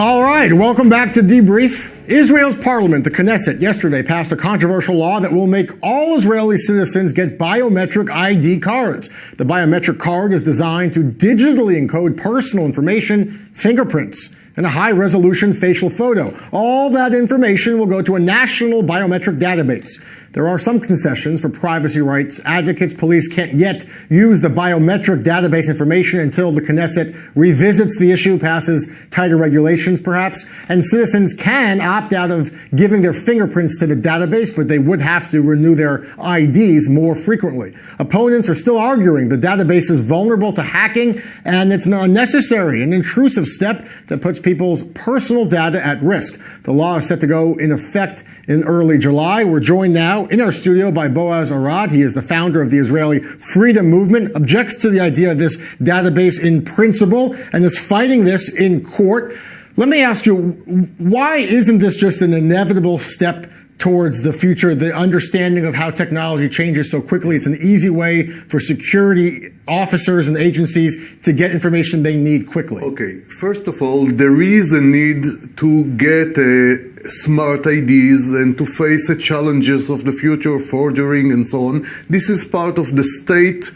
All right, welcome back to Debrief. Israel's parliament, the Knesset, yesterday passed a controversial law that will make all Israeli citizens get biometric ID cards. The biometric card is designed to digitally encode personal information, fingerprints, and a high-resolution facial photo. All that information will go to a national biometric database. There are some concessions for privacy rights. Advocates, police can't yet use the biometric database information until the Knesset revisits the issue, passes tighter regulations perhaps, and citizens can opt out of giving their fingerprints to the database, but they would have to renew their IDs more frequently. Opponents are still arguing the database is vulnerable to hacking and it's an unnecessary and intrusive step that puts people's personal data at risk. The law is set to go in effect in early July. We're joined now in our studio by Bועז. He is the founder of the Israeli Freedom Movement, objects to the idea of this database in principle, and is fighting this in court. Let me ask you, why isn't this just an inevitable step towards the future, the understanding of how technology changes so quickly? It's an easy way for security officers and agencies to get information they need quickly. Okay, first of all, there is a need to get smart IDs and to face the challenges of the future, forging and so on. This is part of the state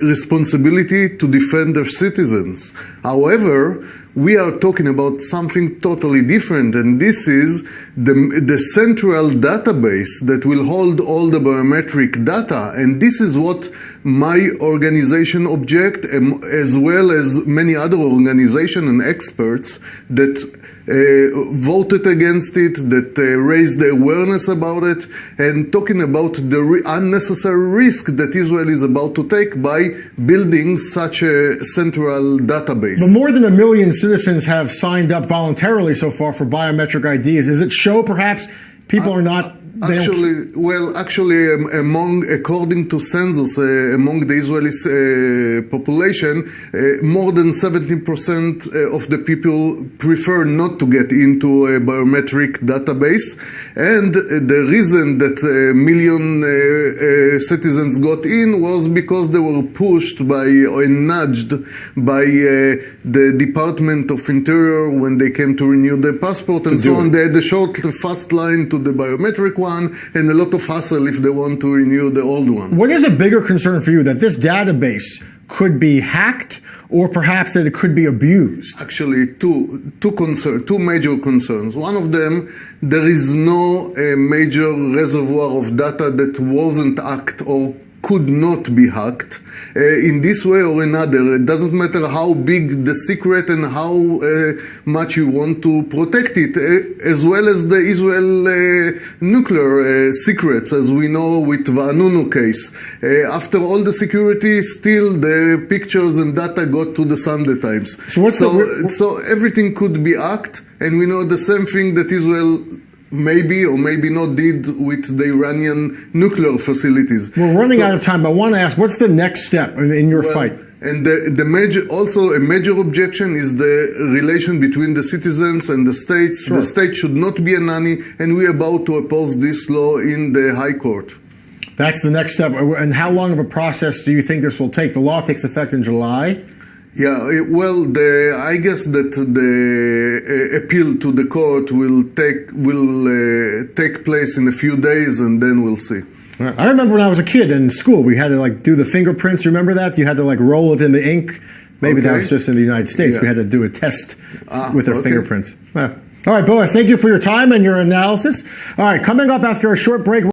responsibility to defend their citizens. However, we are talking about something totally different, and this is the central database that will hold all the biometric data, and this is what my organization object, as well as many other organizations and experts that voted against it, that raised the awareness about it, and talking about the unnecessary risk that Israel is about to take by building such a central database. But more than 1 million citizens have signed up voluntarily so far for biometric IDs. Does it show perhaps people are not... Actually, according to census, among the Israeli population, more than 70% of the people prefer not to get into a biometric database. And the reason that million citizens got in was because they were pushed by or nudged by the Department of Interior when they came to renew their passport and so on. They had a short, fast line to the biometric one and a lot of hassle if they want to renew the old one. What is a bigger concern for you, that this database could be hacked or perhaps that it could be abused? Actually, two major concerns. One of them, there is no major reservoir of data that wasn't hacked or could not be hacked in this way or another. It doesn't matter how big the secret and how much you want to protect it, as well as the Israel nuclear secrets, as we know with Vanunu case. After all the security, still the pictures and data got to the Sunday Times. So everything could be hacked, and we know the same thing that Israel maybe or maybe not did with the Iranian nuclear facilities. We're running out of time, but I want to ask, what's the next step in your fight? And a major objection is the relation between the citizens and the states. Sure. The state should not be a nanny, and we are about to oppose this law in the High Court. That's the next step. And how long of a process do you think this will take? The law takes effect in July. Yeah, I guess that the appeal to the court will take place in a few days, and then we'll see. I remember when I was a kid in school, we had to do the fingerprints. You remember that? You had to roll it in the ink. Maybe that was just in the United States. Yeah. We had to do a test with our fingerprints. All right, Bועז, thank you for your time and your analysis. All right, coming up after a short break.